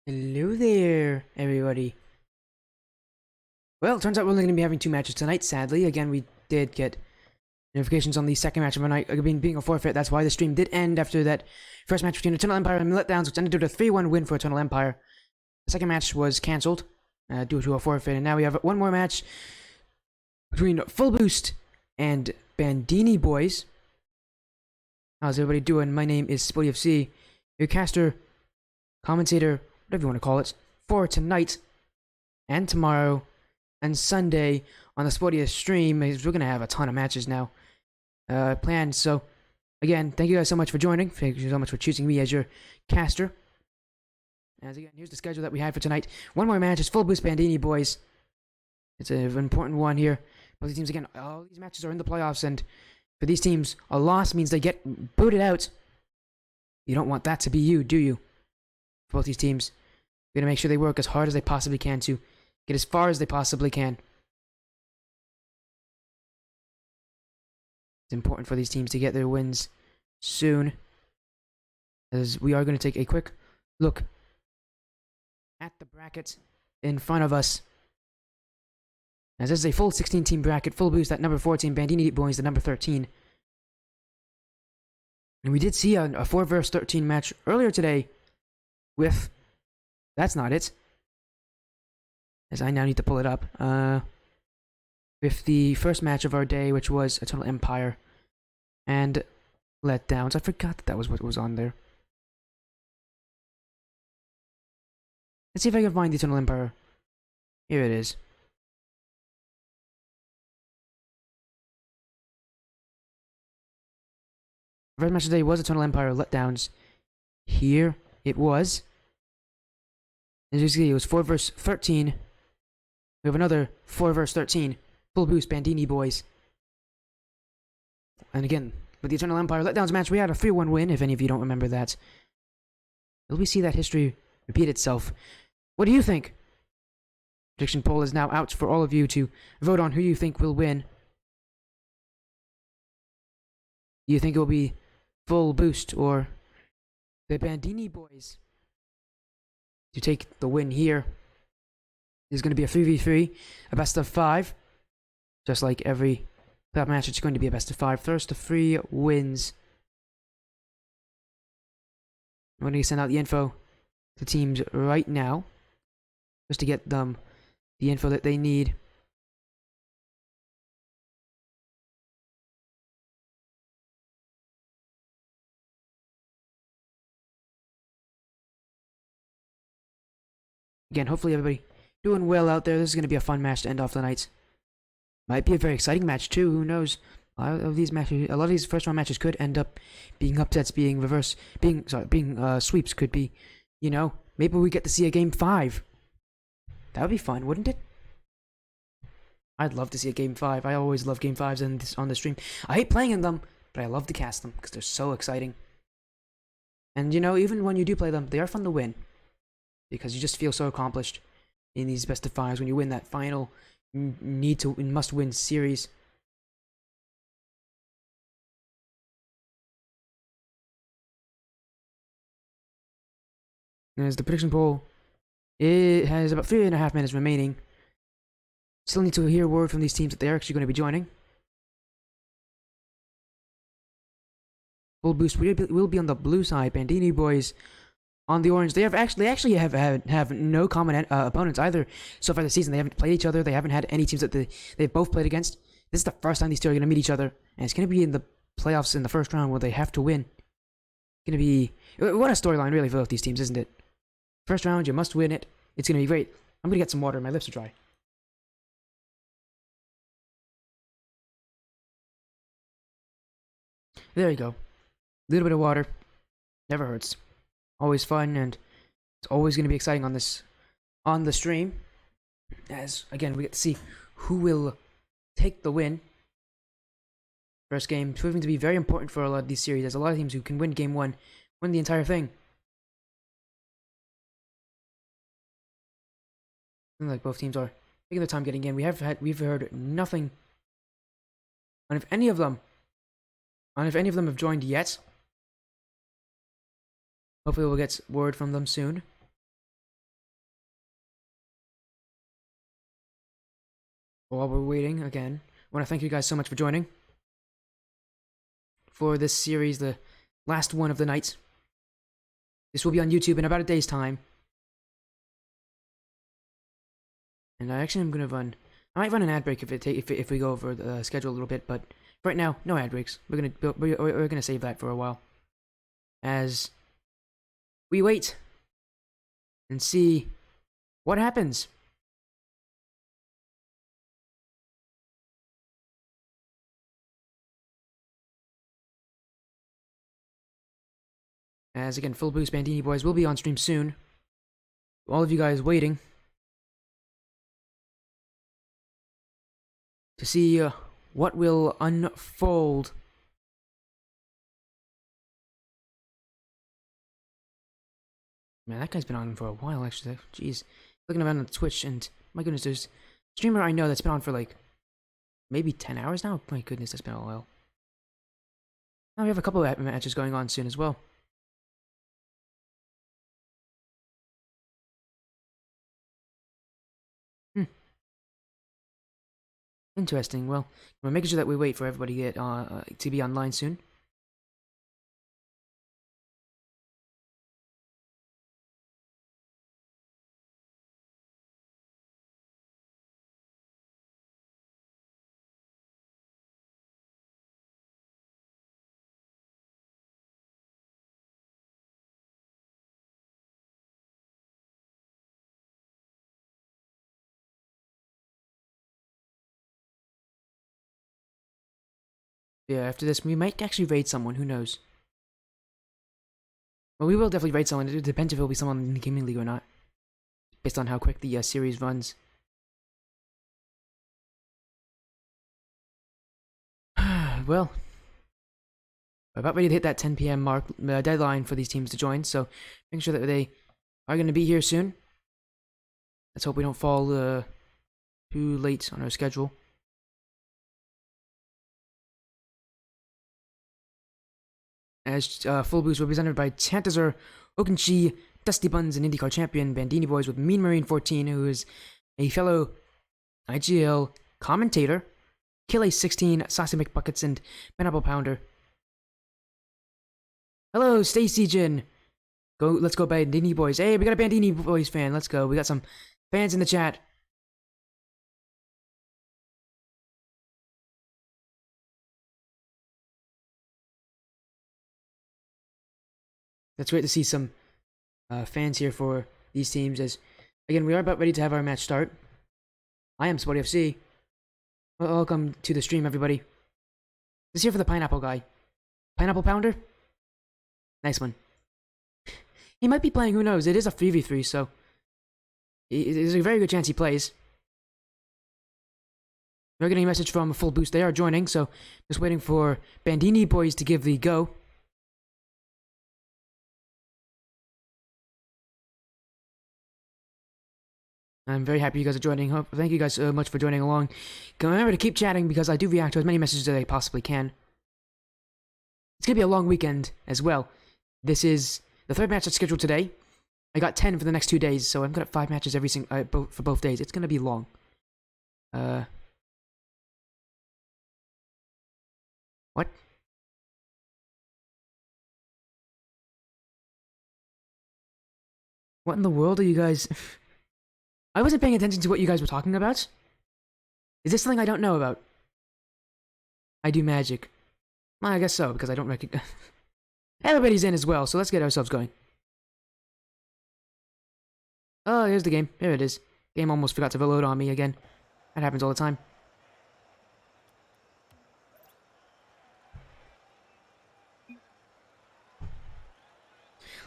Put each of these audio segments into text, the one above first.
Hello there, everybody. Well, it turns out we're only going to be having two matches tonight, sadly. Again, we did get notifications on the second match of the night being a forfeit. That's why the stream did end after that first match between Eternal Empire and Letdowns, which ended with a 3-1 win for Eternal Empire. The second match was cancelled due to a forfeit, and now we have one more match between Full Boost and Bandini Boys. How's everybody doing? My name is SportyFC, your caster, commentator, whatever you want to call it, for tonight and tomorrow and Sunday on the Sportiest stream. We're going to have a ton of matches now planned. So, again, thank you guys so much for joining. Thank you so much for choosing me as your caster. As again, here's the schedule that we had for tonight. One more match is Full Boost Bandini Boys. It's an important one here. Both these teams, again, all these matches are in the playoffs, and for these teams, a loss means they get booted out. You don't want that to be you, do you? For both these teams, we're going to make sure they work as hard as they possibly can to get as far as they possibly can. It's important for these teams to get their wins soon, as we are going to take a quick look at the bracket in front of us. As this is a full 16-team bracket, Full Boost at number 14, Bandini Boys at number 13. And we did see a 4 vs 13 match earlier today with... That's not it. As I now need to pull it up. With the first match of our day, which was Eternal Empire and Letdowns. I forgot that was what was on there. Let's see if I can find the Eternal Empire. Here it is. The first match today was Eternal Empire Letdowns. Here it was. As you see, it was 4 vs 13. We have another 4 vs 13. Full Boost Bandini Boys. And again, with the Eternal Empire Letdowns match, we had a 3-1 win, if any of you don't remember that. Will we see that history repeat itself? What do you think? Prediction poll is now out for all of you to vote on who you think will win. Do you think it will be Full Boost or the Bandini Boys to take the win here? There's going to be a 3v3, a best of 5. Just like every playoff match, it's going to be a best of 5. First to 3 wins. I'm going to send out the info to teams right now, just to get them the info that they need. Again, hopefully everybody doing well out there. This is going to be a fun match to end off the night. Might be a very exciting match too. Who knows? A lot of these first round matches could end up being upsets, being sweeps. Could be, maybe we get to see a game 5. That would be fun, wouldn't it? I'd love to see a game 5. I always love game 5s on the stream. I hate playing in them, but I love to cast them because they're so exciting. And even when you do play them, they are fun to win because you just feel so accomplished in these best of 5s when you win that final must-win series. As the prediction poll, it has about 3.5 minutes remaining. Still need to hear word from these teams that they're actually going to be joining. Full Boost will be on the blue side. Bandini Boys on the orange. They actually have no common opponents either so far this season. They haven't played each other. They haven't had any teams that they've both played against. This is the first time these two are going to meet each other, and it's going to be in the playoffs in the first round where they have to win. It's going to be what a storyline really for both these teams, isn't it? First round, you must win it. It's going to be great. I'm going to get some water. My lips are dry. There you go. A little bit of water. Never hurts. Always fun, and it's always going to be exciting on the stream. As again, we get to see who will take the win. First game proving to be very important for a lot of these series. There's a lot of teams who can win game 1, win the entire thing. Like both teams are taking their time getting in. We've heard nothing on if any of them have joined yet. Hopefully we'll get word from them soon. While we're waiting, again, I want to thank you guys so much for joining for this series, the last one of the night. This will be on YouTube in about a day's time. And I actually am gonna run. I might run an ad break if we go over the schedule a little bit, but right now, no ad breaks. We're gonna save that for a while, as we wait and see what happens. As again, full boost Bandini boys will be on stream soon. All of you guys waiting to see what will unfold. Man, that guy's been on for a while, actually. Jeez. Looking around on Twitch, and my goodness, there's a streamer I know that's been on for like maybe 10 hours now. My goodness, that's been a while. Now we have a couple of matches going on soon as well. Interesting. Well, we're making sure that we wait for everybody to be online soon. Yeah, after this, we might actually raid someone. Who knows? Well, we will definitely raid someone. It depends if it'll be someone in the gaming league or not, based on how quick the series runs. Well, we're about ready to hit that 10 p.m. mark deadline for these teams to join, so making sure that they are going to be here soon. Let's hope we don't fall too late on our schedule. As Full Boost represented by Chantazar, Okenchi, Dusty Buns, and IndyCar champion Bandini Boys with Mean Marine 14, who is a fellow IGL commentator, Kill 16, Saucy McBuckets, and Pineapple Pounder. Hello, Stacy Jin. Let's go Bandini Boys. Hey, we got a Bandini Boys fan. Let's go. We got some fans in the chat. That's great to see some fans here for these teams. As again, we are about ready to have our match start. I am Sporty FC. Welcome to the stream, everybody. This here for the pineapple guy. Pineapple Pounder? Nice one. He might be playing, who knows? It is a 3v3, so there's a very good chance he plays. We're getting a message from Full Boost. They are joining, so just waiting for Bandini Boys to give the go. I'm very happy you guys are joining. Thank you guys so much for joining along. Remember to keep chatting because I do react to as many messages as I possibly can. It's going to be a long weekend as well. This is the third match that's scheduled today. I got 10 for the next 2 days, so I've got 5 matches for both days. It's going to be long. What? What in the world are you guys... I wasn't paying attention to what you guys were talking about. Is this something I don't know about? I do magic. Well, I guess so, because I don't recognize... Everybody's in as well, so let's get ourselves going. Oh, here's the game. Here it is. Game almost forgot to load on me again. That happens all the time.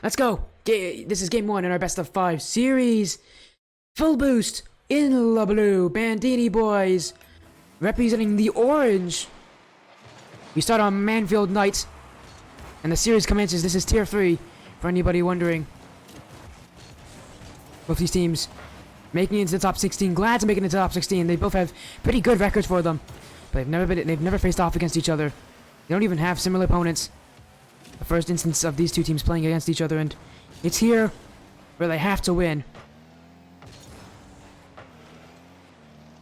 Let's go! This is game 1 in our best of 5 series. Full Boost in the blue. Bandini Boys representing the orange. We start on Manfield Night. And the series commences. This is Tier 3, for anybody wondering. Both these teams making it into the top 16. Glad to make it into the top 16. They both have pretty good records for them. But they've never faced off against each other. They don't even have similar opponents. The first instance of these two teams playing against each other, and it's here where they have to win.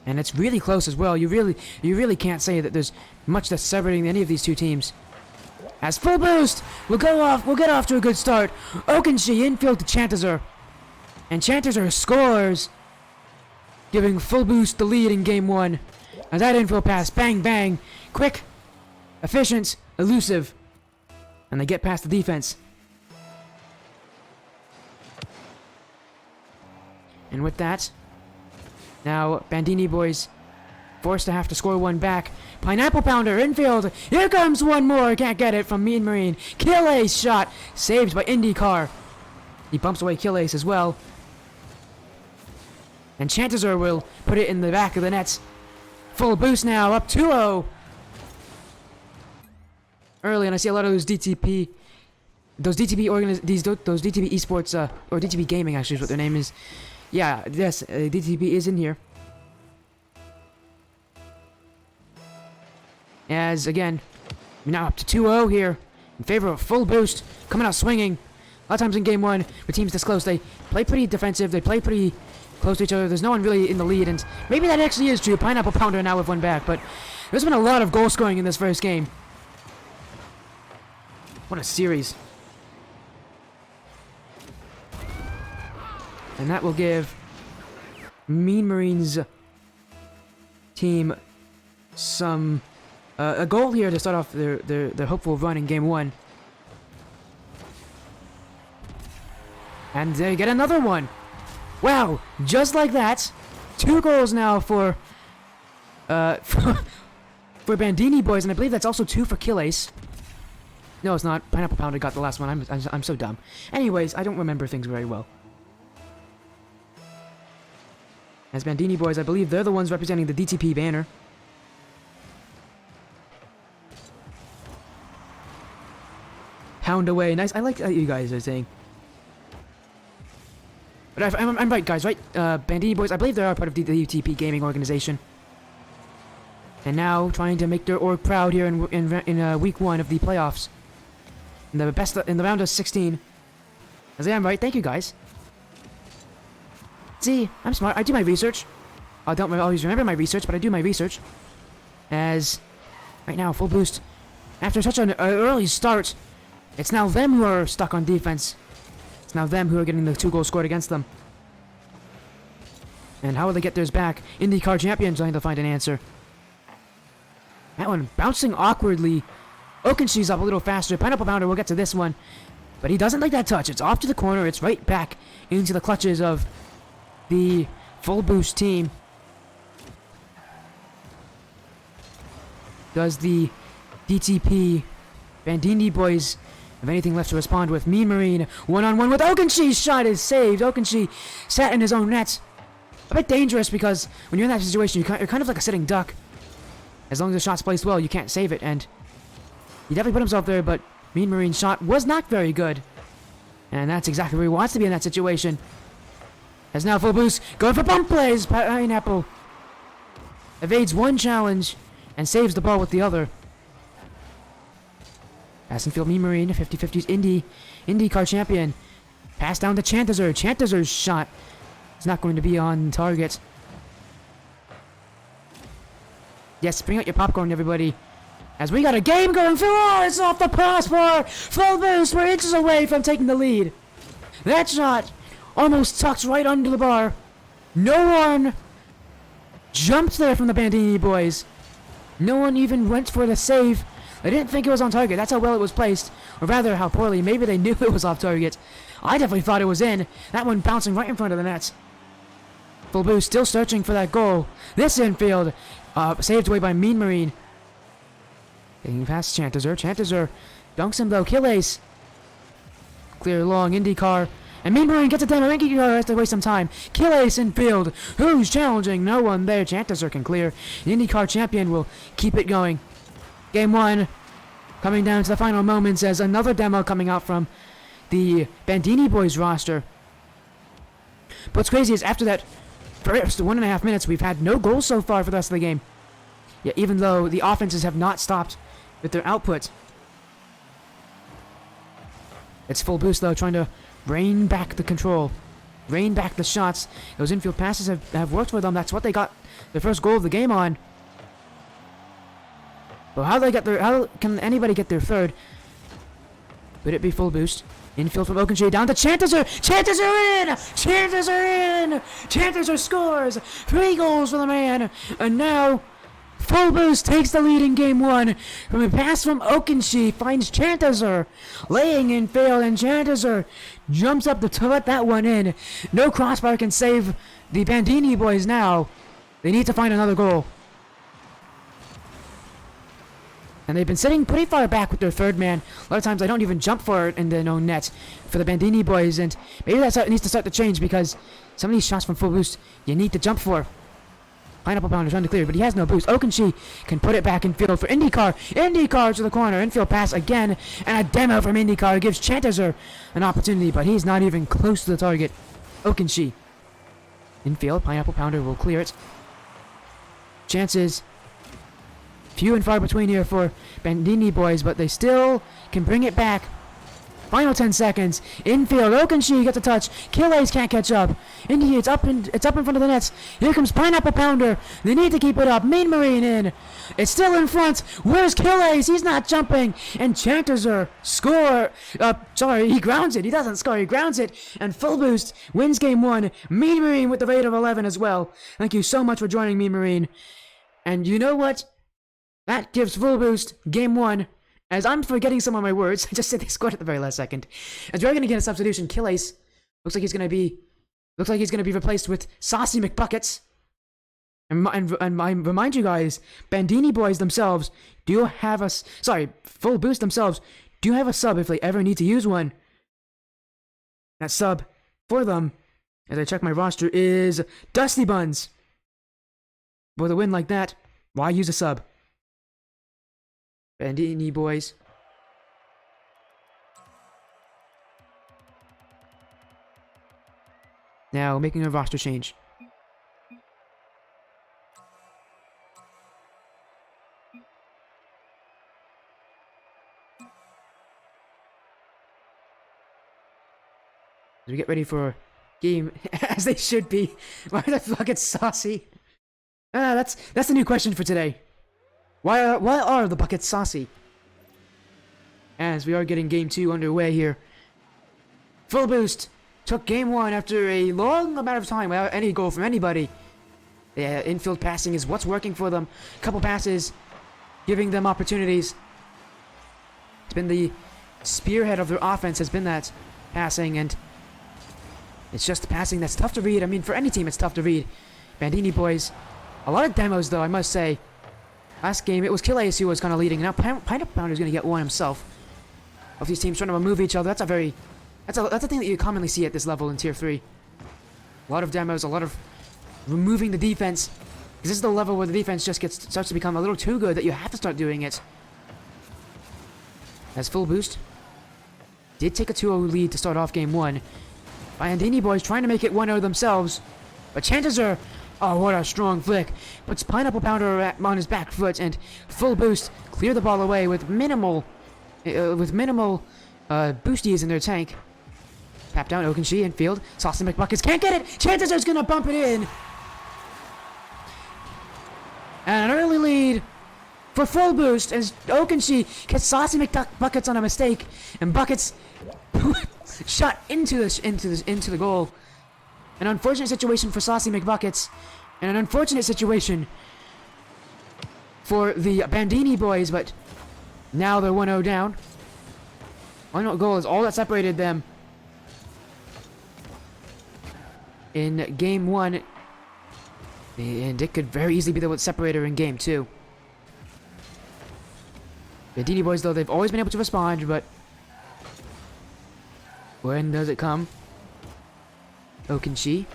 And it's really close as well. You really can't say that there's much that's separating any of these two teams. As full boost, we'll get off to a good start. Okenshi infield to Chantizer. And Chantizer scores, giving full boost the lead in game 1. And that infield pass, bang, bang, quick, efficient, elusive. And they get past the defense. And with that, now Bandini boys forced to have to score one back. Pineapple Pounder, infield. Here comes one more. Can't get it from Mean Marine. Kill Ace shot. Saved by IndyCar. He bumps away Kill Ace as well. And Chantizer will put it in the back of the nets. Full boost now, up 2-0. Early, and I see a lot of those DTP esports, or DTP gaming actually is what their name is. Yeah, yes, DTP is in here. As, again, we're now up to 2-0 here in favor of full boost, coming out swinging. A lot of times in game 1, with teams this close, they play pretty defensive, they play pretty close to each other. There's no one really in the lead, and maybe that actually is true. Pineapple Pounder now with one back, but there's been a lot of goal scoring in this first game. What a series. And that will give Mean Marines team some a goal here to start off their hopeful run in game 1. And they get another one. Wow, just like that. 2 goals now for Bandini boys, and I believe that's also 2 for Kill Ace. No, it's not. Pineapple Pounder got the last one. I'm so dumb. Anyways, I don't remember things very well. As Bandini boys, I believe they're the ones representing the DTP banner. Pound away. Nice. I like what you guys are saying. But I'm right, guys, right? Bandini boys, I believe they are part of the DTP gaming organization. And now trying to make their org proud here in week 1 of the playoffs. In the round of 16. As I am right, thank you guys. See, I'm smart. I do my research. I don't always remember my research, but I do my research. As right now, full boost. After such an early start, it's now them who are stuck on defense. It's now them who are getting the 2 goals scored against them. And how will they get theirs back? IndyCar champion trying to find an answer. That one bouncing awkwardly. Okenshi's up a little faster. Pineapple Pounder will get to this one. But he doesn't like that touch. It's off to the corner. It's right back into the clutches of the full boost team. Does the DTP Bandini boys have anything left to respond with? Mean Marine one-on-one with Okenshi's shot is saved. Okenshi sat in his own net. A bit dangerous because when you're in that situation, you're kind of like a sitting duck. As long as the shot's placed well, you can't save it, and he definitely put himself there, but Mean Marine's shot was not very good. And that's exactly where he wants to be in that situation. As now full boost, going for bump plays. Pineapple evades one challenge and saves the ball with the other. Passing field, Mean Marine, 50-50's IndyCar champion. Pass down to Chantizer. Chantizer's shot is not going to be on target. Yes, bring out your popcorn, everybody. As we got a game going through. Oh, it's off the crossbar. Full boost. We're inches away from taking the lead. That shot almost tucked right under the bar. No one jumped there from the Bandini boys. No one even went for the save. They didn't think it was on target. That's how well it was placed. Or rather, how poorly. Maybe they knew it was off target. I definitely thought it was in. That one bouncing right in front of the net. Full boost still searching for that goal. This infield saved away by Mean Marine. Getting past Chantizer. Chantizer dunks him though. Kill Ace. Clear long IndyCar. And Mean Marine gets it down. IndyCar has to waste some time. Kill Ace infield. Who's challenging? No one there. Chantizer can clear. The IndyCar champion will keep it going. Game 1 coming down to the final moments as another demo coming out from the Bandini boys roster. But what's crazy is after that first 1.5 minutes, we've had no goals so far for the rest of the game. Yeah, even though the offenses have not stopped with their output. It's full boost though, trying to rein back the control. rein back the shots. Those infield passes have worked for them. That's what they got their first goal of the game on. But how can anybody get their third? Could it be full boost? Infield from Okenshee down to Chantizer. Chantizer in! Chantizer in! Chantizer scores! 3 goals for the man. And now, full boost takes the lead in game 1. From a pass from Okenshee finds Chantizer. Laying in field, and Chantizer jumps up to let that one in. No crossbar can save the Bandini boys now. They need to find another goal. And they've been sitting pretty far back with their third man. A lot of times they don't even jump for it in their own net for the Bandini boys. And maybe that needs to start to change, because some of these shots from full boost you need to jump for. Pineapple Pounder trying to clear, but he has no boost. Okenshee can put it back in field for IndyCar. IndyCar to the corner. Infield pass again. And a demo from IndyCar gives Chantizer an opportunity, but he's not even close to the target. Okenshee. Infield. Pineapple Pounder will clear it. Chances few and far between here for Bandini boys, but they still can bring it back. Final 10 seconds. Infield. Okenshee gets a touch. Killays can't catch up. Indy, it's up in front of the nets. Here comes Pineapple Pounder. They need to keep it up. Mean Marine in. It's still in front. Where's Killays? He's not jumping. And Chantizer score. Sorry, he grounds it. He doesn't score. He grounds it. And full boost wins game 1. Mean Marine with the rate of 11 as well. Thank you so much for joining Mean Marine. And you know what? That gives full boost game 1. As I'm forgetting some of my words, I just said they scored at the very last second. As we're going to get a substitution, Killays looks like he's going to be replaced with Saucy McBuckets. And I remind you guys, Bandini boys themselves do have a full boost themselves do have a sub if they ever need to use one. That sub for them, as I check my roster, is Dusty Buns. With a win like that, why use a sub? Bandini boys. Now making a roster change. As we get ready for game, as they should be. Why the fuck it's saucy? That's the new question for today. Why are the buckets saucy? As we are getting game 2 underway here. Full boost took game 1 after a long amount of time without any goal from anybody. Yeah, infield passing is what's working for them. Couple passes, giving them opportunities. It's been the spearhead of their offense, has been that passing, and it's just the passing that's tough to read. I mean, for any team, it's tough to read. Bandini boys, a lot of demos though, I must say. Last game, it was Killays who was kind of leading. Now Pineapple Pounder is going to get one himself. Both these teams trying to remove each other. That's a thing that you commonly see at this level in Tier 3. A lot of demos, a lot of removing the defense. Because this is the level where the defense just starts to become a little too good that you have to start doing it. As full boost. Did take a 2-0 lead to start off game 1. Bandini boys trying to make it 1-0 themselves. But chances are... Oh, what a strong flick. Puts Pineapple Pounder on his back foot, and full boost clear the ball away with minimal boosties in their tank. Tap down Okenshee in field. Saucy McBuckets can't get it. Chances are gonna bump it in. And an early lead for full boost as Okenshee gets Saucy McBuckets on a mistake, and Buckets shot into the goal. An unfortunate situation for Saucy McBuckets, and an unfortunate situation for the Bandini boys, but now they're 1-0 down. 1-0 goal is all that separated them in game 1, and it could very easily be the separator in game 2. Bandini boys, though, they've always been able to respond, but when does it come? Okenshee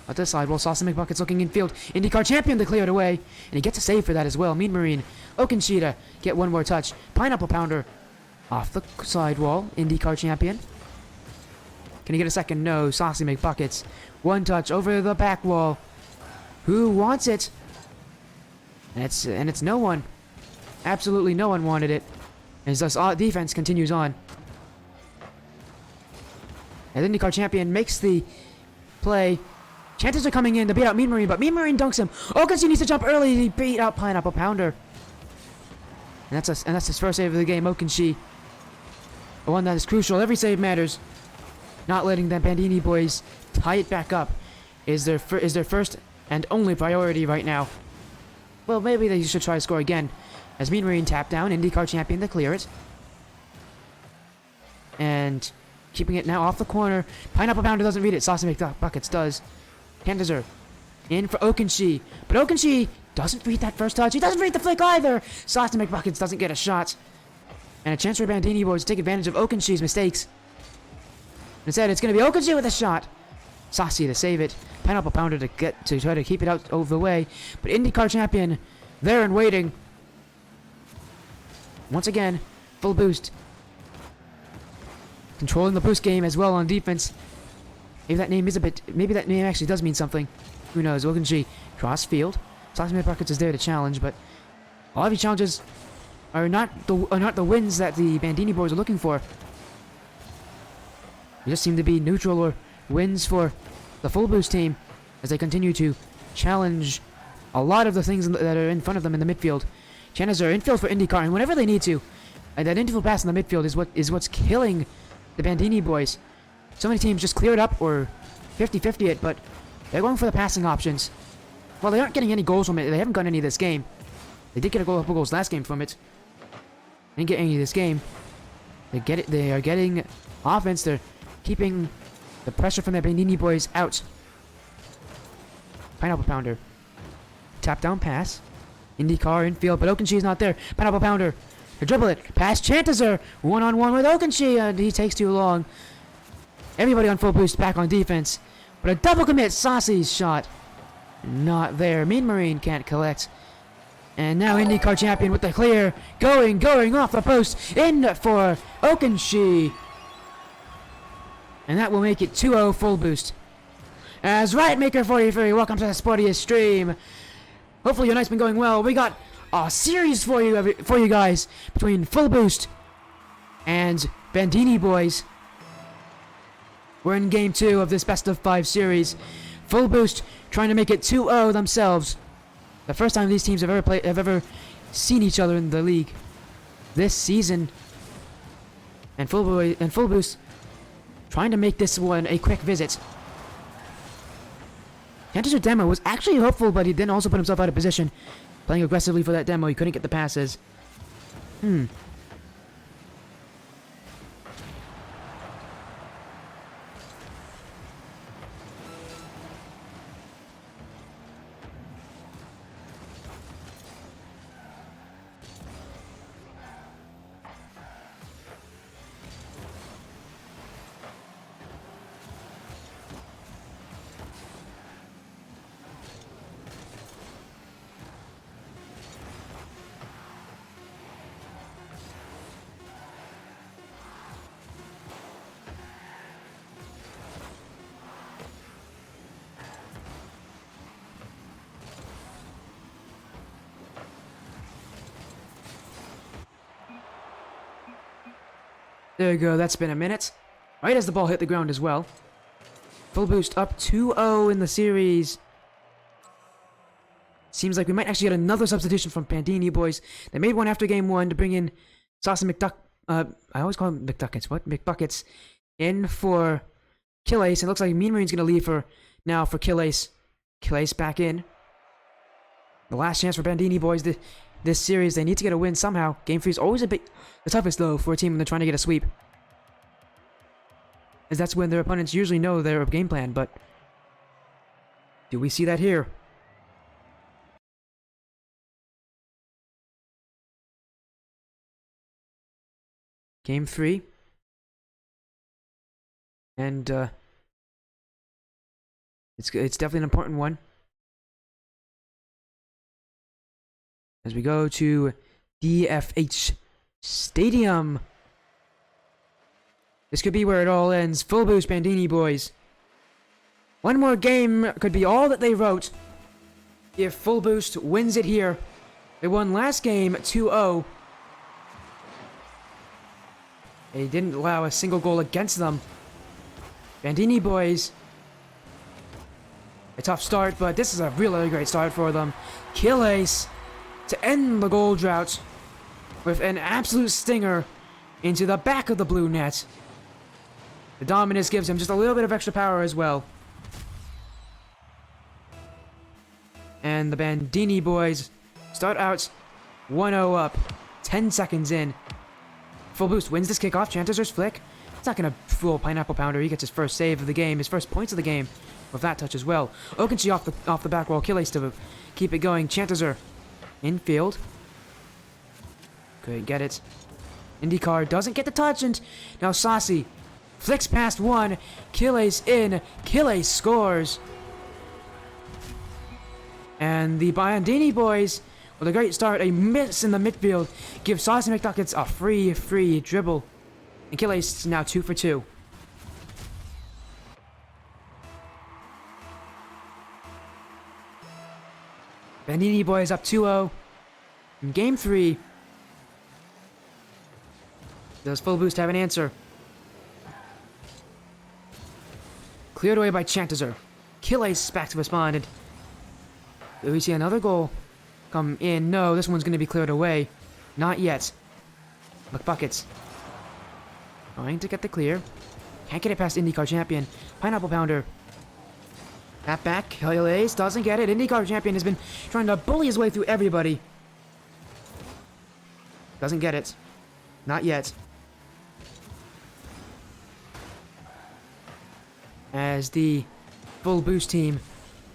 at the sidewall. Saucy McBuckets looking in field. IndyCar champion to clear it away. And he gets a save for that as well. Mean Marine. Okenshee to get one more touch. Pineapple Pounder off the sidewall. IndyCar champion. Can he get a second? No. Saucy McBuckets. One touch over the back wall. Who wants it? And it's no one. Absolutely no one wanted it. As this defense continues on. And IndyCar champion makes the play. Chances are coming in to beat out Mean Marine, but Mean Marine dunks him. Okenshi needs to jump early. He beat out Pineapple Pounder. And that's his first save of the game, Okenshi. The one that is crucial. Every save matters. Not letting the Bandini boys tie it back up is their first and only priority right now. Well, maybe they should try to score again. As Mean Marine tapped down, IndyCar champion to clear it. And keeping it now off the corner. Pineapple Pounder doesn't read it. Saucy McBuckets does. Candizer in for Okenshi. But Okenshi doesn't read that first touch. He doesn't read the flick either. Saucy McBuckets doesn't get a shot. And a chance for Bandini boys to take advantage of Okenshi's mistakes. Instead, it's going to be Okenshi with a shot. Saucy to save it. Pineapple Pounder to try to keep it out over the way. But IndyCar champion there and waiting. Once again, full boost. Controlling the boost game as well on defense. Maybe that name actually does mean something. Who knows? Okenshi cross field. Saucy McBuckets is there to challenge, but a lot of these challenges are not the wins that the Bandini boys are looking for. They just seem to be neutral or wins for the full boost team as they continue to challenge a lot of the things that are in front of them in the midfield. Chances are infield for IndyCar, and whenever they need to, that infield pass in the midfield is what's killing the Bandini boys. So many teams just clear it up or 50-50 it, but they're going for the passing options. Well, they aren't getting any goals from it. They haven't gotten any this game. They did get a couple goals last game from it. They didn't get any this game. They are getting offense. They're keeping the pressure from the Bandini boys out. Pineapple Pounder. Tap down pass. IndyCar infield, but Okenshi is not there. Pineapple Pounder. To dribble it. Pass Chantizer. One-on-one with Okenshi, and he takes too long. Everybody on full boost back on defense. But a double commit. Saucy's shot. Not there. Mean Marine can't collect. And now IndyCar champion with the clear. Going off the post. In for Okenshi. And that will make it 2-0 full boost. As RiotMaker43, welcome to the sportiest stream. Hopefully your night's been going well. We got a series for you guys between full boost and Bandini boys. We're in game 2 of this best of 5 series. Full boost trying to make it 2-0 themselves. The first time these teams have ever seen each other in the league this season. And full boost trying to make this one a quick visit. Cantor's demo was actually hopeful, but he then also put himself out of position. Playing aggressively for that demo, he couldn't get the passes. There you go, that's been a minute. Right as the ball hit the ground as well. Full boost up 2-0 in the series. Seems like we might actually get another substitution from Bandini boys. They made one after game 1 to bring in Saucy I always call him McDuckets. What? McBuckets. In for Killace. It looks like Mean Marine's going to leave for Killace. Killace back in. The last chance for Bandini boys this series. They need to get a win somehow. Game 3 is always the toughest, though, for a team when they're trying to get a sweep. As that's when their opponents usually know their game plan, but do we see that here? Game 3. And it's definitely an important one. As we go to DFH Stadium. This could be where it all ends. Full boost, Bandini boys. One more game could be all that they wrote if Full Boost wins it here. They won last game 2-0. They didn't allow a single goal against them. Bandini boys A tough start, but this is a really great start for them. Kill Ace to end the goal drought with an absolute stinger into the back of the blue net. The Dominus gives him just a little bit of extra power as well. And the Bandini boys start out 1-0 up, 10 seconds in. Full Boost wins this kickoff. Chantizer's flick. It's not going to fool Pineapple Pounder. He gets his first save of the game, his first points of the game with that touch as well. Okenshi off the back wall. Kill Ace to keep it going. Chantizer infield. Couldn't get it. IndyCar doesn't get the touch, and now Saucy flicks past one. Kill Ace in. Kill Ace scores. And the Bandini boys, with a great start, a miss in the midfield, give Saucy McDuckets a free dribble. And Kill Ace is now 2 for 2. Bandini boys up 2-0 in Game 3. Does Full Boost have an answer? Cleared away by Chantizer. Kill Ace is back to respond. And do we see another goal come in? No, this one's going to be cleared away. Not yet. McBuckets trying to get the clear. Can't get it past IndyCar champion. Pineapple Pounder. That back. Kill Ace doesn't get it. IndyCar champion has been trying to bully his way through everybody. Doesn't get it. Not yet. As the Full Boost team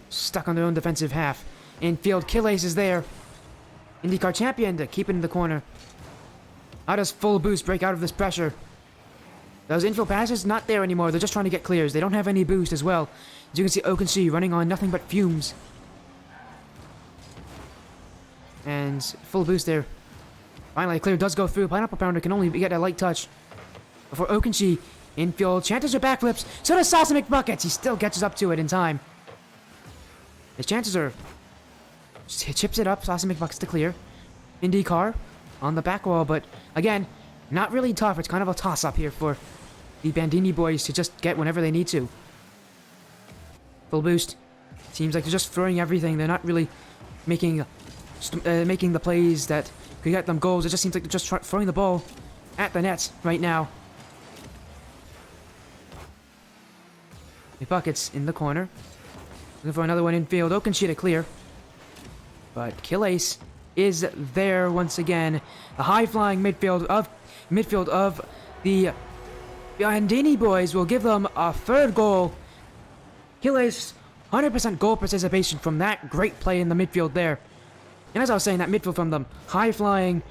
stuck on their own defensive half. Infield, Kill Ace is there. IndyCar champion to keep it in the corner. How does Full Boost break out of this pressure? Those infield passes, not there anymore. They're just trying to get clears. They don't have any boost as well. As you can see, Okenshi running on nothing but fumes. And Full Boost there. Finally, a clear does go through. Pineapple Pounder can only get a light touch. Before Okenshi, infield, Chantizer backflips. So does Saucy McBuckets. He still catches up to it in time. His chances are... chips it up. Saucy McBuckets to clear. IndyCar on the back wall, but again, not really tough. It's kind of a toss-up here for the Bandini boys to just get whenever they need to. Full Boost. Seems like they're just throwing everything. They're not really making the plays that could get them goals. It just seems like they're just throwing the ball at the net right now. McBuckets in the corner. Looking for another one infield. Okenshi to clear. But Kill Ace is there once again. The high-flying midfield of the Bandini boys will give them a third goal. Kill Ace, 100% goal participation from that great play in the midfield there. And as I was saying, that midfield from them, high-flying,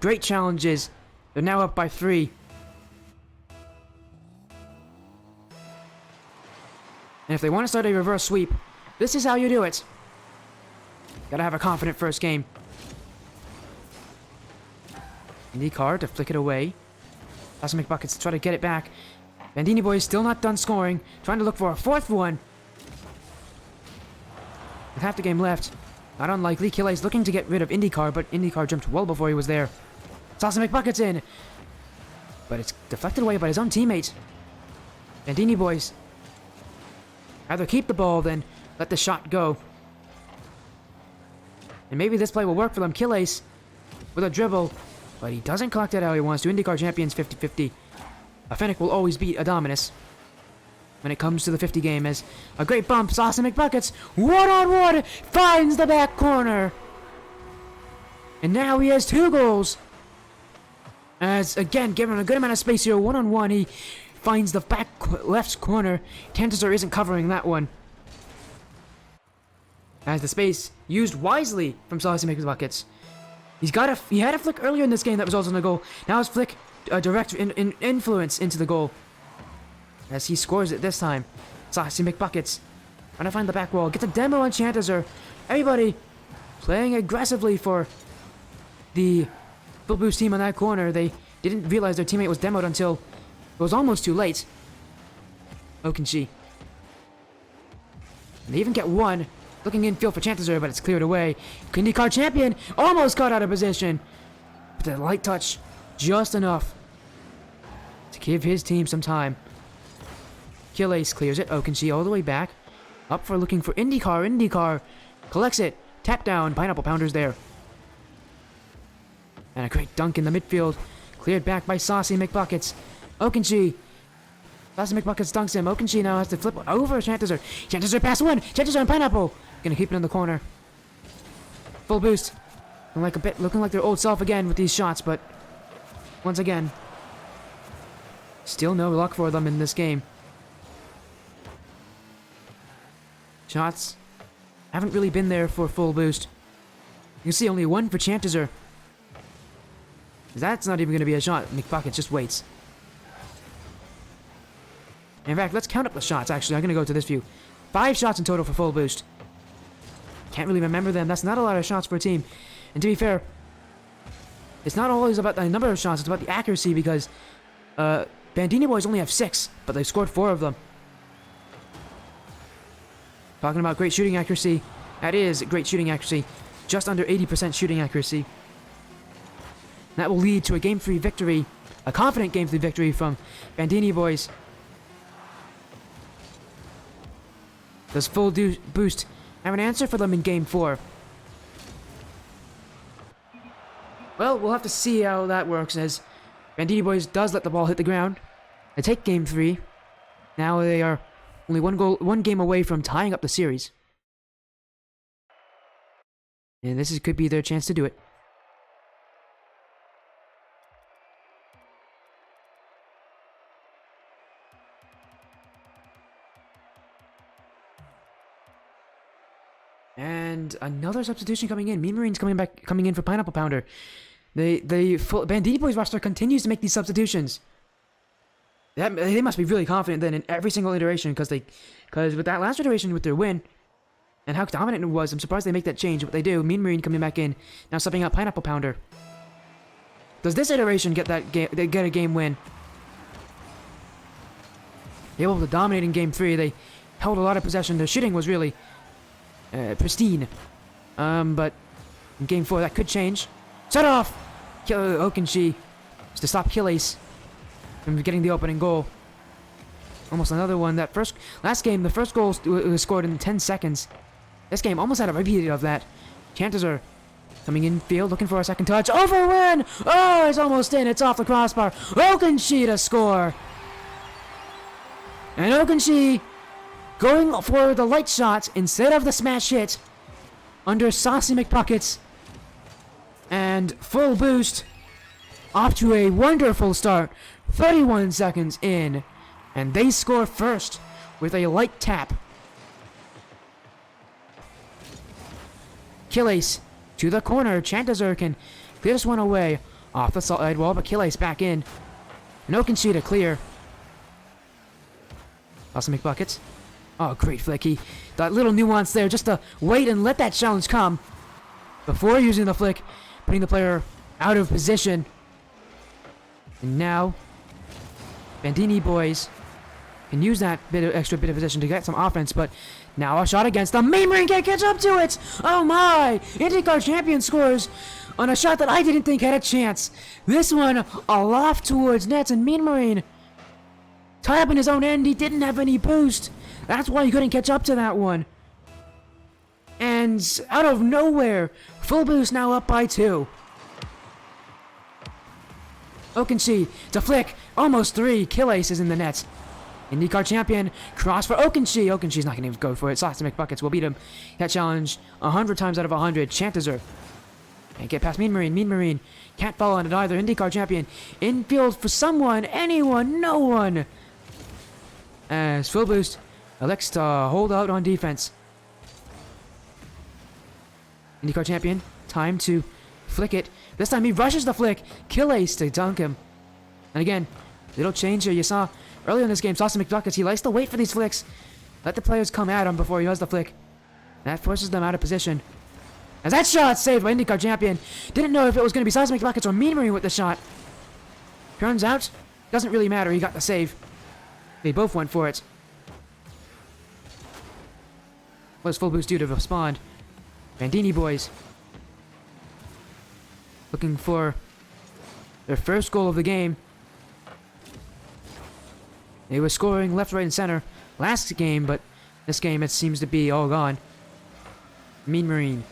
great challenges. They're now up by 3. And if they want to start a reverse sweep, this is how you do it. Gotta have a confident first game. IndyCar to flick it away. Saucy McBuckets to try to get it back. Bandini boys still not done scoring. Trying to look for a fourth one. With half the game left. Not unlikely. Kill Ace looking to get rid of IndyCar, but IndyCar jumped well before he was there. Saucy McBuckets in. But it's deflected away by his own teammate. Bandini boys rather keep the ball than let the shot go. And maybe this play will work for them. Kill Ace with a dribble. But he doesn't collect it how he wants to. IndyCar champions 50-50. A Fennec will always beat a Dominus when it comes to the 50 game, as a great bump. Saucy McBuckets, one-on-one, finds the back corner. And now he has 2 goals. As, again, given a good amount of space here, one-on-one, he finds the back left corner. Chantizer isn't covering that one. As the space used wisely from Saucy McBuckets. He had a flick earlier in this game that resulted in a goal. Now his flick, direct influence into the goal. As he scores it this time. Saucy McBuckets trying to find the back wall. Gets a demo on Chantizer. Everybody playing aggressively for the Full Boost team on that corner. They didn't realize their teammate was demoed until it was almost too late. Okenshi. And they even get one. Looking infield for Chantizer, but it's cleared away. IndyCar champion almost got out of position. But the light touch, just enough to give his team some time. Kill Ace clears it. Okenshi all the way back. Up for looking for IndyCar. IndyCar collects it. Tap down. Pineapple Pounder's there. And a great dunk in the midfield. Cleared back by Saucy McBuckets. Okenshi. Saucy McBuckets dunks him. Okenshi now has to flip over Chantizer. Chantizer pass one. Chantizer and Pineapple. Gonna keep it in the corner. Full boost. Looking like their old self again with these shots, but once again, still no luck for them in this game. Shots haven't really been there for full boost. You can see only one for Chantizer. That's not even going to be a shot. McBuckets just waits. In fact, let's count up the shots, actually. I'm going to go to this view. 5 shots in total for full boost. Can't really remember them. That's not a lot of shots for a team. And to be fair, it's not always about the number of shots. It's about the accuracy because Bandini boys only have 6, but they scored 4 of them. Talking about great shooting accuracy. That is great shooting accuracy. Just under 80% shooting accuracy. That will lead to a Game 3 victory. A confident Game 3 victory from Bandini boys. Does full boost have an answer for them in Game 4? Well, we'll have to see how that works as Bandini boys does let the ball hit the ground. They take Game 3. Now they are only one game away from tying up the series. And this could be their chance to do it. And another substitution coming in. Mean Marine's coming in for Pineapple Pounder. Bandini boys roster continues to make these substitutions. They must be really confident then in every single iteration because with that last iteration with their win and how dominant it was, I'm surprised they make that change. But they do. Mean Marine coming back in now, subbing out Pineapple Pounder. Does this iteration get a game win? They were able to dominate in Game 3. They held a lot of possession. Their shooting was really pristine. But in Game 4 that could change. Shut off! Okenshi to stop Killace from getting the opening goal. Almost another one. Last game, the first goal was scored in 10 seconds. This game almost had a repeat of that. Chantizer coming in field, looking for a second touch. Overrun! Oh, it's almost in. It's off the crossbar. Okenshi to score. And Okenshi going for the light shot instead of the smash hit under Saucy McBuckets. And full boost. Off to a wonderful start. 31 seconds in. And they score first with a light tap. Killace to the corner. Chantizer can clear this one away off the side wall, but Killace back in. No Okenshi to clear. Saucy McBuckets. Oh, great flick. That little nuance there, just to wait and let that challenge come before using the flick, putting the player out of position. And now, Bandini boys can use that extra bit of position to get some offense, but now a shot against the Mean Marine can't catch up to it! Oh my! IndyCar champion scores on a shot that I didn't think had a chance. This one aloft towards nets, and Mean Marine tie up in his own end. He didn't have any boost. That's why he couldn't catch up to that one. And out of nowhere, full boost now up by 2. Okenshi to flick, almost 3. Killace is in the net. IndyCar champion, cross for Okenshi. Okenshi's not going to go for it. Saucy McBuckets will beat him. That challenge 100 times out of 100. Chantizer can't get past Mean Marine. Mean Marine can't follow on it either. IndyCar champion infield for someone, anyone, no one. As full boost elects to hold out on defense. IndyCar champion, time to flick it. This time he rushes the flick. Killace to dunk him. And again, little change here. You saw earlier in this game, Saucy McBuckets, he likes to wait for these flicks. Let the players come at him before he does the flick. That forces them out of position. As that shot saved by IndyCar champion. Didn't know if it was going to be Saucy McBuckets or Mean Marine with the shot. Turns out, doesn't really matter. He got the save. They both went for it. What does full boost do to respond? Bandini boys looking for their first goal of the game. They were scoring left, right, and center last game, but This game, it seems to be all gone. Mean Marine.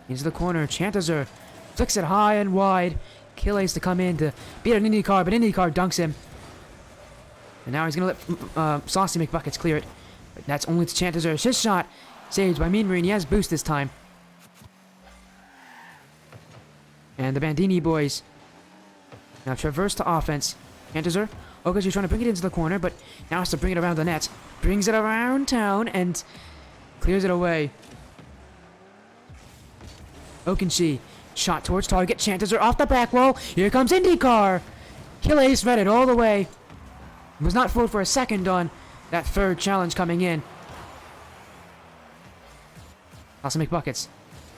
Into the corner. Chantazur flicks it high and wide. Achilles to come in to beat an IndyCar, but IndyCar dunks him. And now he's going to let Saucy McBuckets clear it. But that's only to Chantazur. His shot saved by Mean Marine. He has boost this time. And the Bandini boys now traverse to offense. Chantazur. Okay, she's trying to bring it into the corner, but now has to bring it around the net. Brings it around town and clears it away. Okenshi. Shot towards target. Chantazur off the back wall. Here comes IndyCar. Achilles read it all the way. Was not fooled for a second on that third challenge coming in. Awesome McBuckets.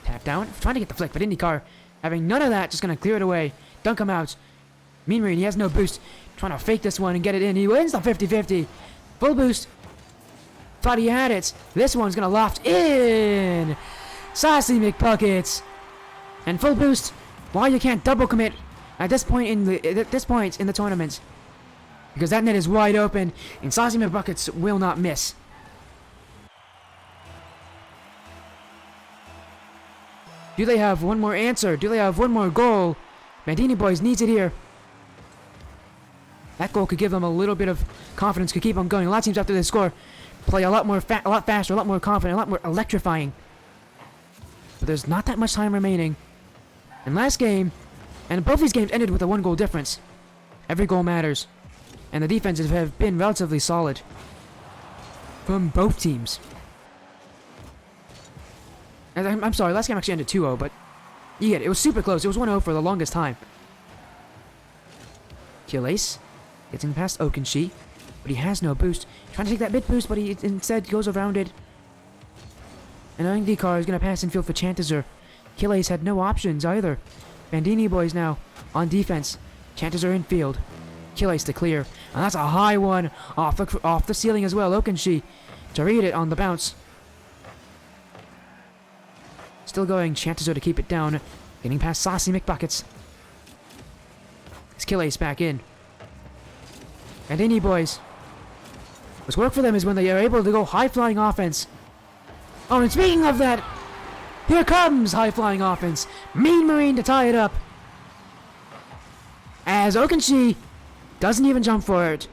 Tap down. Trying to get the flick, but IndyCar having none of that. Just going to clear it away. Dunk him out. Mean Marine, he has no boost. Trying to fake this one and get it in. He wins the 50-50. Full boost. Thought he had it. This one's going to loft in. Saucy McBuckets. And full boost. Why you can't double commit at this point in the tournament? Because that net is wide open, and Saucy McBuckets will not miss. Do they have one more answer? Do they have one more goal? Bandini boys needs it here. That goal could give them a little bit of confidence, could keep them going. A lot of teams after they score play a lot faster, a lot more confident, a lot more electrifying. But there's not that much time remaining. And last game, and both these games ended with a 1-goal difference. Every goal matters. And the defenses have been relatively solid from both teams. And I'm sorry, last game actually ended 2-0, but you get it. It was super close. It was 1-0 for the longest time. Achilles gets in past Okenshi, but he has no boost. Trying to take that mid boost, but he instead goes around it. And IndyCar is going to pass infield for Chantazur. Achilles had no options either. Bandini boys now on defense. Chantazur infield. Achilles to clear. And that's a high one off the ceiling as well. Okenshi to read it on the bounce. Still going. Chantazur to keep it down. Getting past Saucy McBuckets. Achilles back in. Bandini boys. What's worked for them is when they are able to go high-flying offense. Oh, and speaking of that, here comes high-flying offense. Mean Marine to tie it up. As Okenshi doesn't even jump for it.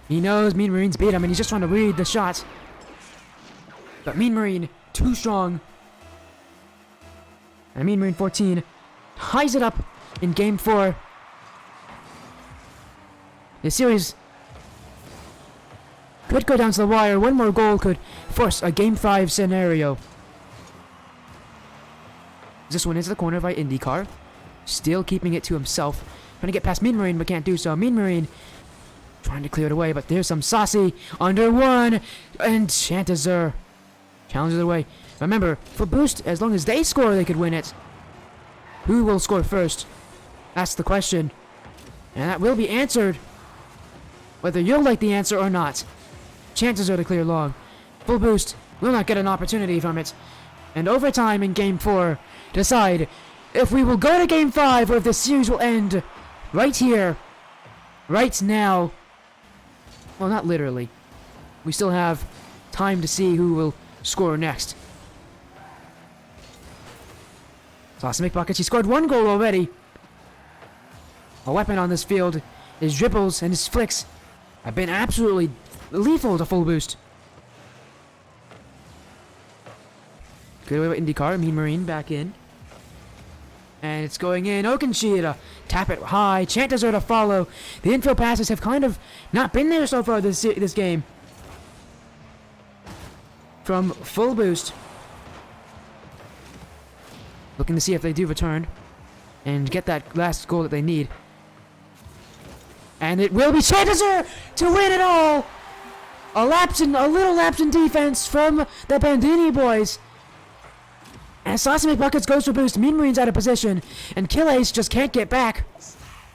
He knows Mean Marine's beat him, and he's just trying to read the shot. But Mean Marine, too strong. And Mean Marine 14 ties it up in Game 4. The series could go down to the wire. One more goal could force a Game 5 scenario. This one into the corner by IndyCar. Still keeping it to himself. Trying to get past Mean Marine, but can't do so. Mean Marine trying to clear it away, but there's some Saucy under one. And Chantazur challenges it away. Remember, for boost, as long as they score, they could win it. Who will score first? That's the question. And that will be answered, whether you'll like the answer or not. Chantazur to clear long. Full boost will not get an opportunity from it. And overtime in Game 4 decide if we will go to Game 5 or if the series will end right here, right now. Well, not literally. We still have time to see who will score next. Saucy McBuckets, he scored 1 goal already. A weapon on this field. His dribbles and his flicks have been absolutely lethal to full boost. Good away with IndyCar. Mean Marine back in. And it's going in. Okenshi to tap it high. Chantazur to follow. The infield passes have kind of not been there so far this game. From full boost. Looking to see if they do return. And get that last goal that they need. And it will be Chantazur to win it all! A little lapse in defense from the Bandini boys. And Saucy McBuckets goes for boost. Mean Marine's out of position. And Achilles just can't get back.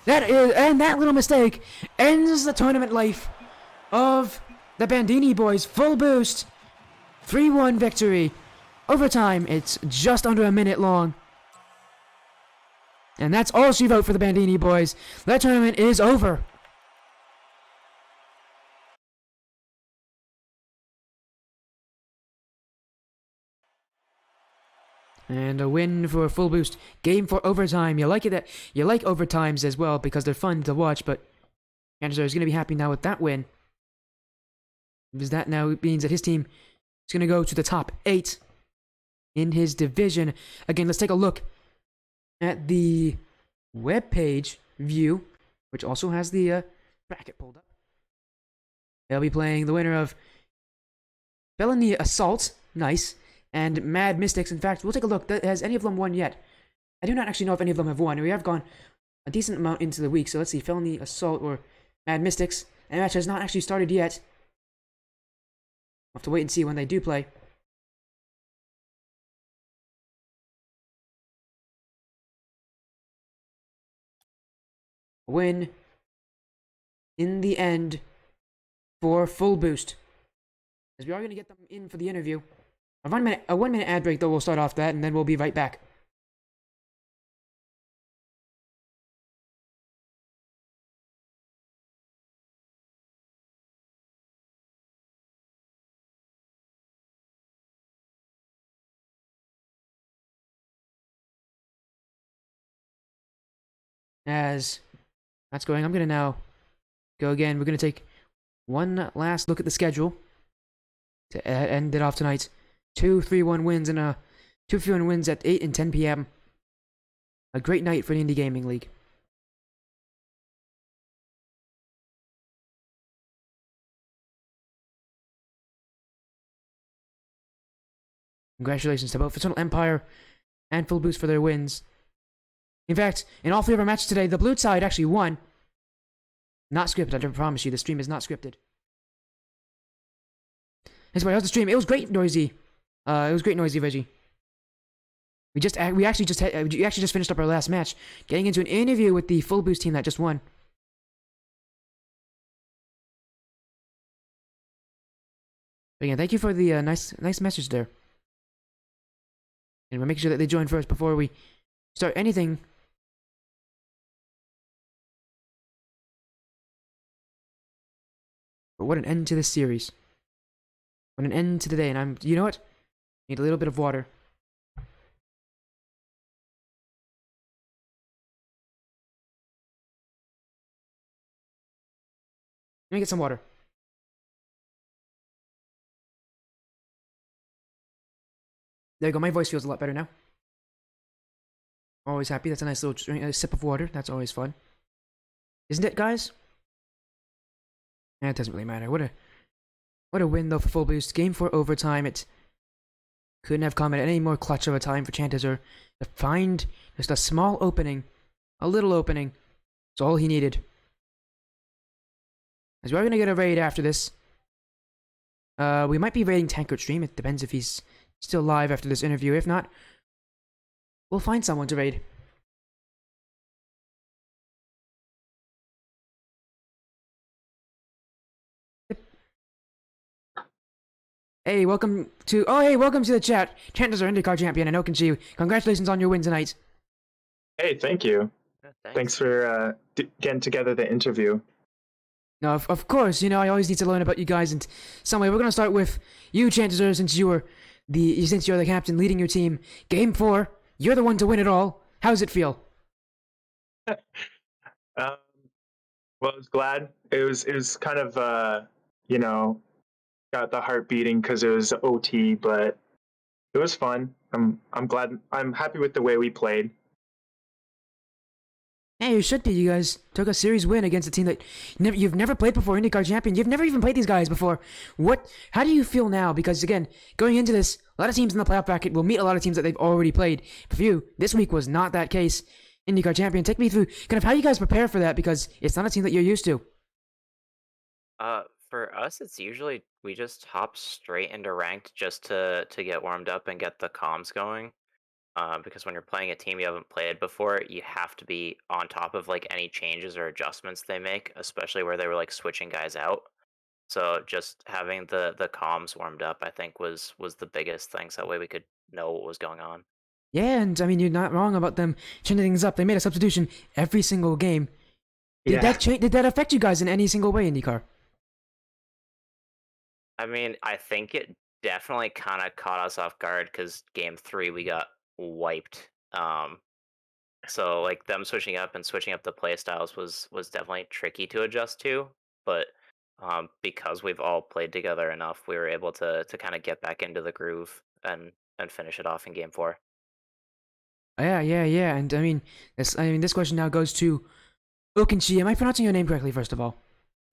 And that little mistake ends the tournament life of the Bandini boys. Full boost. 3-1 victory. Overtime, it's just under a minute long. And that's all she wrote for the Bandini boys. That tournament is over. And a win for Full Boost. Game for overtime. You like it that you like overtimes as well because they're fun to watch, but Anderson is going to be happy now with that win. Because that now means that his team is going to go to the top 8 in his division. Again, let's take a look at the webpage view, which also has the bracket pulled up. They'll be playing the winner of Felony Assault, nice, and Mad Mystics. In fact, we'll take a look. Has any of them won yet? I do not actually know if any of them have won. We have gone a decent amount into the week, so let's see. Felony Assault or Mad Mystics. And the match has not actually started yet. We'll have to wait and see when they do play. A win in the end for Full Boost. As we are going to get them in for the interview. A 1 minute ad break though will start off that, and then we'll be right back. As that's going, I'm going to now go again. We're going to take one last look at the schedule to end it off tonight. 2-3-1 wins and 2-3-1 wins at 8 and 10 p.m. A great night for the Indie Gaming League. Congratulations to both Eternal Empire and Full Boost for their wins. In fact, in all 3 of our matches today, the blue side actually won. Not scripted, I promise you, the stream is not scripted. Anyway, how's the stream? It was great, Noisy. It was great, Noisy Veggie. We actually just finished up our last match, getting into an interview with the Full Boost team that just won. But again, thank you for the nice message there. And we're making sure that they join first before we start anything. But what an end to this series. What an end to the day. And you know what? Need a little bit of water. Let me get some water. There you go. My voice feels a lot better now. Always happy. That's a nice little sip of water. That's always fun. Isn't it, guys? It doesn't really matter. What a win, though, for Full Boost. Game 4 overtime. It couldn't have come at any more clutch of a time for Chantizer to find just a small opening. A little opening. That's all he needed. As we're going to get a raid after this. We might be raiding Tankard Stream. It depends if he's still live after this interview. If not, we'll find someone to raid. Hey, welcome to the chat. Chantizer IndyCar champion and Okenshi. Congratulations on your win tonight. Hey, thank you. Thanks for getting together the interview. No, of course, I always need to learn about you guys in some way. We're gonna start with you, Chantizer, since you're the captain leading your team. Game 4, you're the one to win it all. How does it feel? Well, I was glad. It was kind of got the heart beating because it was OT, but it was fun. I'm glad. I'm happy with the way we played. Hey, you should be. You guys took a series win against a team that you've never played before, IndyCar champion. You've never even played these guys before. How do you feel now? Because again, going into this, a lot of teams in the playoff bracket will meet a lot of teams that they've already played. For you, this week was not that case. IndyCar champion, take me through kind of how you guys prepare for that, because it's not a team that you're used to. For us, it's usually we just hop straight into ranked just to get warmed up and get the comms going. Because when you're playing a team you haven't played before, you have to be on top of like any changes or adjustments they make, especially where they were like switching guys out. So just having the comms warmed up, I think, was the biggest thing. So that way we could know what was going on. Yeah, and I mean, you're not wrong about them changing things up. They made a substitution every single game. Did that affect you guys in any single way, IndyCar? I mean, I think it definitely kind of caught us off guard because game 3 we got wiped. So like them switching up and switching up the play styles was definitely tricky to adjust to, but because we've all played together enough, we were able to kind of get back into the groove and finish it off in game 4. Yeah. And this question now goes to Okenshi. Am I pronouncing your name correctly, first of all?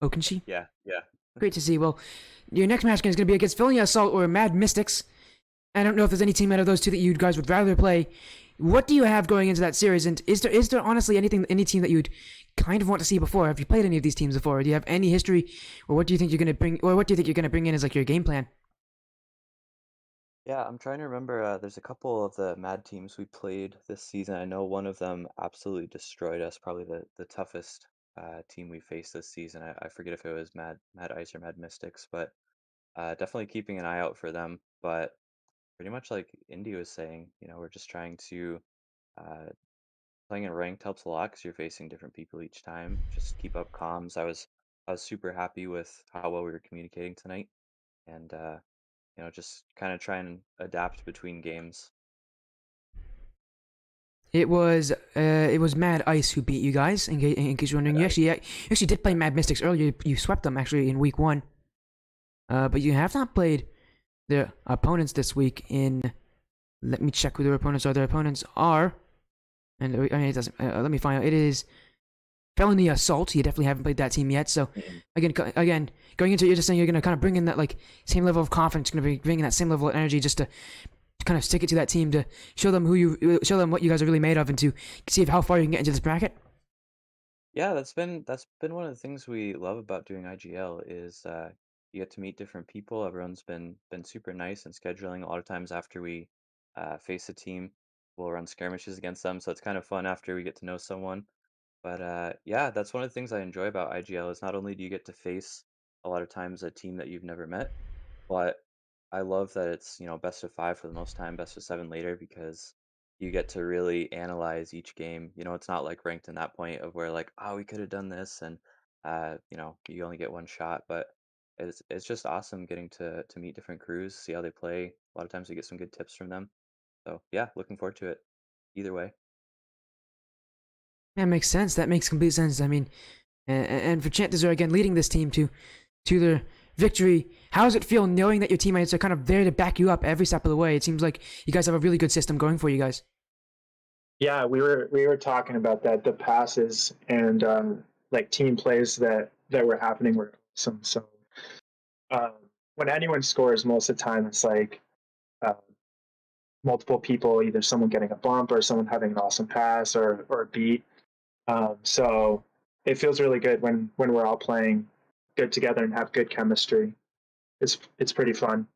Okenshi? Yeah. Great to see. Well, your next match is going to be against Villainy Assault or Mad Mystics. I don't know if there's any team out of those two that you guys would rather play. What do you have going into that series? And is there honestly any team that you'd kind of want to see before? Have you played any of these teams before? Do you have any history, or what do you think you're going to bring, or what do you think you're going to bring in as like your game plan? Yeah, I'm trying to remember. There's a couple of the Mad teams we played this season. I know one of them absolutely destroyed us. Probably the toughest team we faced this season. I forget if it was Mad Ice or Mad Mystics, but definitely keeping an eye out for them. But pretty much like Indy was saying, we're just trying to uh, playing in ranked helps a lot because you're facing different people each time. Just keep up comms. I was super happy with how well we were communicating tonight, and just kind of try and adapt between games. It was Mad Ice who beat you guys. In case you're wondering, you actually did play Mad Mystics earlier. You swept them actually in week 1. But you have not played their opponents this week. Let me check who their opponents are. Their opponents are, and it doesn't. Let me find out. It is Felony Assault. You definitely haven't played that team yet. So again, going into it, you're just saying you're gonna kind of bring in that like same level of confidence. You're gonna be bringing that same level of energy just to kind of stick it to that team to show them what you guys are really made of, and to see how far you can get into this bracket. Yeah, that's been one of the things we love about doing IGL is you get to meet different people. Everyone's been super nice and scheduling. A lot of times after we face a team, we'll run skirmishes against them, so it's kind of fun after we get to know someone. But yeah, that's one of the things I enjoy about IGL is not only do you get to face a lot of times a team that you've never met, but I love that it's, best of 5 for the most time, best of 7 later, because you get to really analyze each game. It's not like ranked in that point of where like, oh, we could have done this, and you only get one shot. But it's just awesome getting to meet different crews, see how they play. A lot of times we get some good tips from them. So yeah, looking forward to it. Either way. That makes sense. That makes complete sense. I mean, and for Chances are again leading this team to their victory. How does it feel knowing that your teammates are kind of there to back you up every step of the way? It seems like you guys have a really good system going for you guys. Yeah, we were talking about that. The passes and like team plays that were happening were awesome. So um, when anyone scores, most of the time it's like uh, multiple people, either someone getting a bump or someone having an awesome pass or a beat. So it feels really good when we're all playing good together and have good chemistry. It's pretty fun.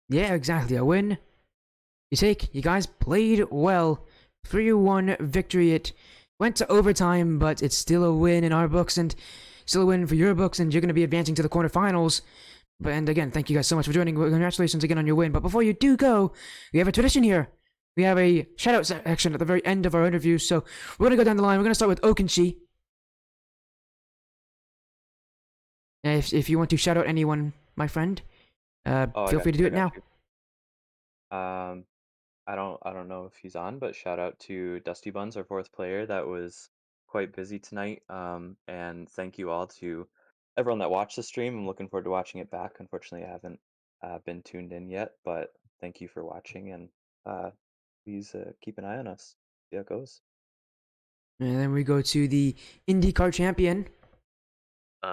Yeah, exactly. A win. You guys played well. 3-1 victory. It went to overtime, but it's still a win in our books and still a win for your books, and you're going to be advancing to the quarterfinals. And again, thank you guys so much for joining. Congratulations again on your win. But before you do go, we have a tradition here. We have a shout-out section at the very end of our interview. So we're going to go down the line. We're going to start with Okenshi. If you want to shout out anyone, my friend, feel free to do it now. Um, I don't know if he's on, but shout out to Dusty Buns, our 4th player. That was quite busy tonight. And thank you all to everyone that watched the stream. I'm looking forward to watching it back. Unfortunately, I haven't been tuned in yet, but thank you for watching, and please keep an eye on us. See how it goes. And then we go to the IndyCar champion.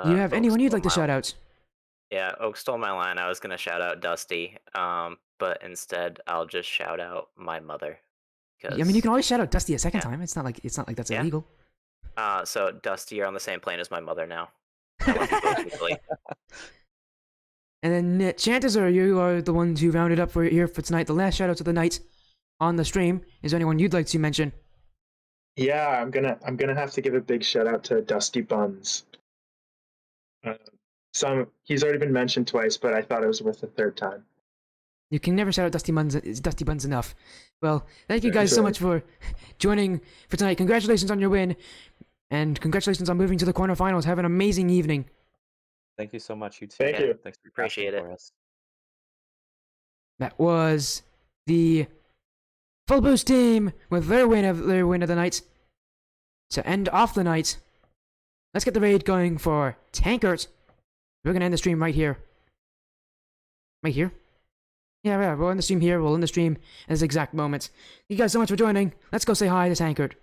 Do you have Oak anyone you'd stole like to my- shout out? Yeah, Oak stole my line. I was gonna shout out Dusty, but instead I'll just shout out my mother. I mean, you can always shout out Dusty a second Yeah. time. It's not like that's Yeah. illegal. So Dusty, you're on the same plane as my mother now. I love you both equally. And then Chances are you are the ones who rounded up for here for tonight. The last shout out of the night on the stream. Is there anyone you'd like to mention? Yeah, I'm gonna have to give a big shout out to Dusty Buns. He's already been mentioned twice, but I thought it was worth the third time. You can never shout out Dusty Buns enough. Well, thank you guys so Sure. much for joining for tonight. Congratulations on your win, and congratulations on moving to the quarterfinals. Have an amazing evening. Thank you so much, you too. Thank you. Thanks for Appreciate casting it. for us. That was the Full boost team with their win of the night. To end off the night, let's get the raid going for Tankard. We're gonna end the stream right here. Right here? Yeah, we'll end the stream here. We'll end the stream at this exact moment. Thank you guys so much for joining. Let's go say hi to Tankard.